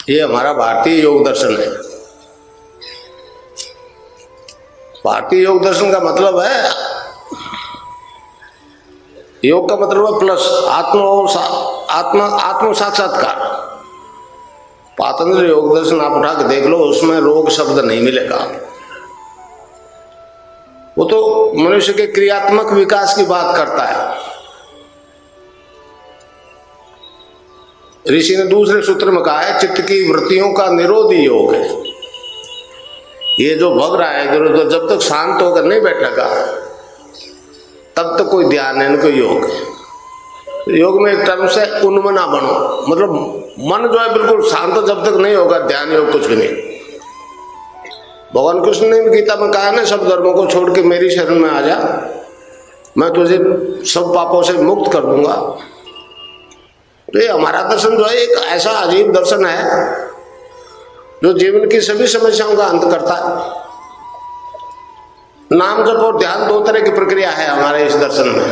ये हमारा भारतीय योग दर्शन है। भारतीय योग दर्शन का मतलब है, योग का मतलब है प्लस आत्म साक्षात्कार। पातंजलि योग दर्शन आप उठा के देख लो, उसमें रोग शब्द नहीं मिलेगा। वो तो मनुष्य के क्रियात्मक विकास की बात करता है। ऋषि ने दूसरे सूत्र में कहा है, चित्त की वृत्तियों का निरोध ही योग है। ये जो भग रहा है इधर उधर, जब तक शांत होकर नहीं बैठेगा तब तक कोई ध्यान है, कोई योग है। योग में एक टर्म से उन्मना बनो, मतलब मन जो है बिल्कुल शांत जब तक नहीं होगा, ध्यान योग कुछ भी नहीं। भगवान कृष्ण ने भी गीता में कहा ना, सब धर्मों को छोड़ के मेरी शरण में आ जा, मैं तुझे सब पापों से मुक्त कर दूंगा। तो ये हमारा दर्शन जो है एक ऐसा अजीब दर्शन है जो जीवन की सभी समस्याओं का अंत करता है। नाम जप और ध्यान दो तरह की प्रक्रिया है हमारे इस दर्शन में।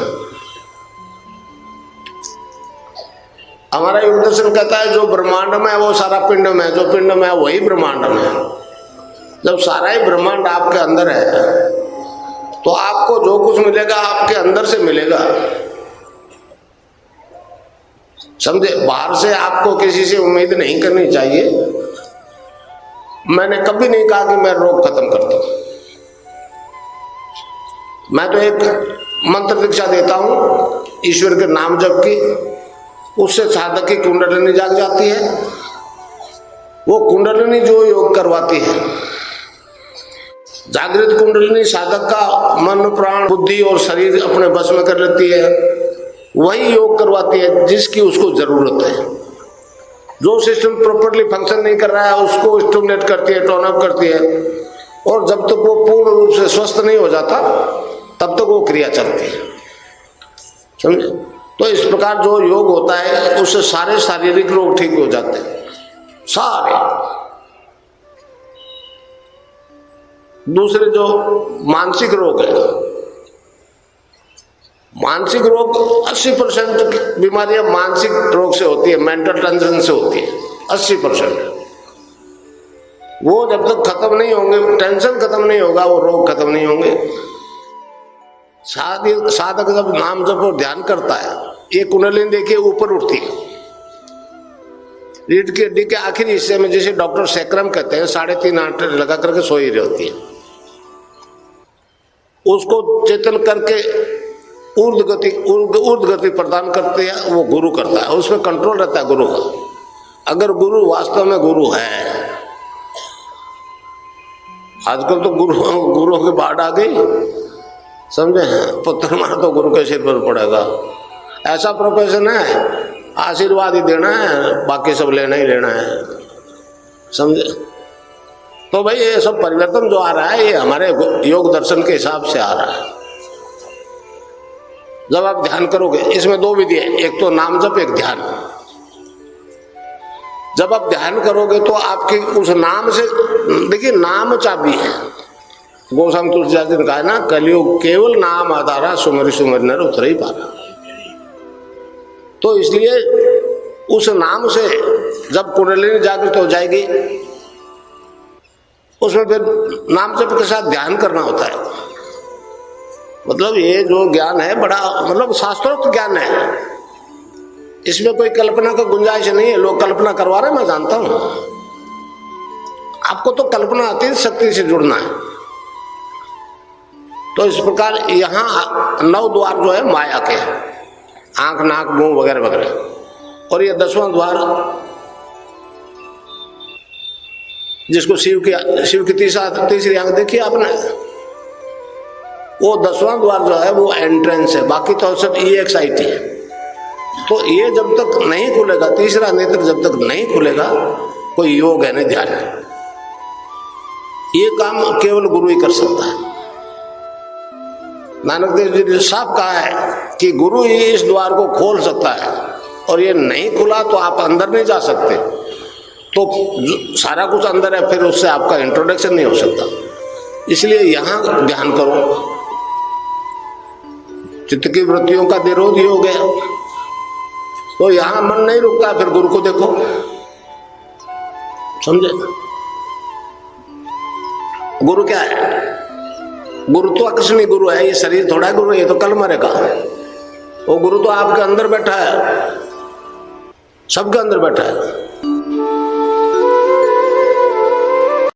हमारा योग दर्शन कहता है जो ब्रह्मांड में है वो सारा पिंड में है, जो पिंड में है वही ब्रह्मांड में है। जब सारा ही ब्रह्मांड आपके अंदर है तो आपको जो कुछ मिलेगा आपके अंदर से मिलेगा, समझे। बाहर से आपको किसी से उम्मीद नहीं करनी चाहिए। मैंने कभी नहीं कहा कि मैं रोग खत्म करता हूं। मैं तो एक मंत्र दीक्षा देता हूं ईश्वर के नाम जप की, उससे साधक की कुंडलिनी जाग जाती है। वो कुंडलिनी जो योग करवाती है, जागृत कुंडलिनी साधक का मन प्राण बुद्धि और शरीर अपने बस में कर लेती है, वही योग करवाती है जिसकी उसको जरूरत है। जो सिस्टम प्रॉपर्ली फंक्शन नहीं कर रहा है उसको स्टिमुलेट करती है, टोन अप करती है, और जब तक वो पूर्ण रूप से स्वस्थ नहीं हो जाता तब तक वो क्रिया चलती है, समझे। तो इस प्रकार जो योग होता है उससे सारे शारीरिक रोग ठीक हो जाते हैं, सारे। दूसरे जो मानसिक रोग है, मानसिक रोग 80% बीमारियां मानसिक रोग से होती है, मेंटल टेंशन से होती है 80%। वो जब तक खत्म नहीं होंगे, टेंशन खत्म नहीं होगा, वो रोग खत्म नहीं होंगे। साधक जब नाम जप और ध्यान करता है, ये कुंडलिनी देखिए ऊपर उठती है। रीढ़ की हड्डी के आखिरी हिस्से में, जिसे डॉक्टर सैक्रम कहते हैं, 3.5 आंटे लगा करके सोई रही होती है। उसको चेतन करके ऊर्ध्व गति प्रदान करते हैं, वो गुरु करता है। उसमें कंट्रोल रहता है गुरु का। अगर गुरु वास्तव में गुरु है, आजकल तो गुरुओं की बाढ़ आ गई, समझे। पुत्र मारा तो गुरु के सिर पर पड़ेगा, ऐसा प्रोफेशन है, आशीर्वाद ही देना है, बाकी सब लेना ही लेना है, समझे। तो भाई ये सब परिवर्तन जो आ रहा है ये हमारे योग दर्शन के हिसाब से आ रहा है। जब आप ध्यान करोगे, इसमें 2 विधि है, एक तो नाम जप, एक ध्यान। जब आप ध्यान करोगे तो आपके उस नाम से, देखिए नाम चाबी है। गोस्वामी तुलसीदास जी ने कहा है ना, कलियुग केवल नाम आधारा, सुमरि सुमरि नर उतरे ही पारा। तो इसलिए उस नाम से जब कुंडलिनी जागृत हो जाएगी, उसमें फिर नाम जप के साथ ध्यान करना होता है। मतलब ये जो ज्ञान है बड़ा, मतलब शास्त्रोक्त ज्ञान है, इसमें कोई कल्पना का गुंजाइश नहीं है। लोग कल्पना करवा रहे हैं, मैं जानता हूं। आपको तो कल्पना अतीत शक्ति से जुड़ना है। तो इस प्रकार यहाँ 9 द्वार जो है माया के, आंख नाक मुंह वगैरह वगैरह, और ये 10वां द्वार जिसको शिव की तीसरी आंख देखी आपने, वो 10वां द्वार जो है वो एंट्रेंस है, बाकी तो सब EXIT है। तो ये जब तक नहीं खुलेगा, तीसरा नेत्र जब तक नहीं खुलेगा, कोई योग है नहीं, ध्यान है। ये काम केवल गुरु ही कर सकता है। नानक देव जी ने साफ कहा है कि गुरु ही इस द्वार को खोल सकता है, और ये नहीं खुला तो आप अंदर नहीं जा सकते। तो सारा कुछ अंदर है, फिर उससे आपका इंट्रोडक्शन नहीं हो सकता। इसलिए यहां ध्यान करो, चित्त की वृत्तियों का निरोध ही हो गया। तो यहां मन नहीं रुकता, फिर गुरु को देखो। समझे? गुरु क्या है? गुरु तो अकस्मात गुरु है, ये शरीर थोड़ा गुरु है, ये तो कल मरेगा। वो गुरु तो आपके अंदर बैठा है, सबके अंदर बैठा है।